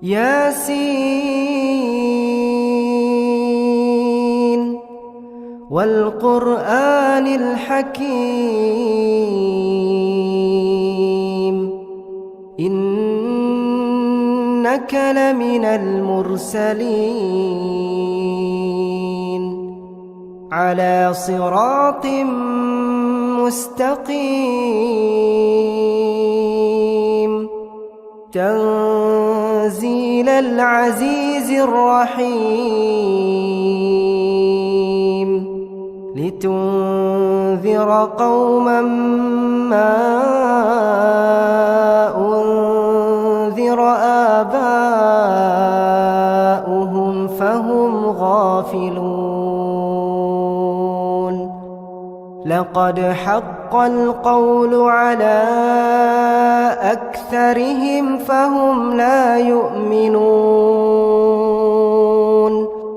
ياسين والقرآن الحكيم إنك لمن المرسلين على صراط مستقيم تنزيل العزيز الرحيم لتنذر قوما ما أنذر آباؤهم فهم غافلون لقد حق القول على أكثرهم فهم لا يؤمنون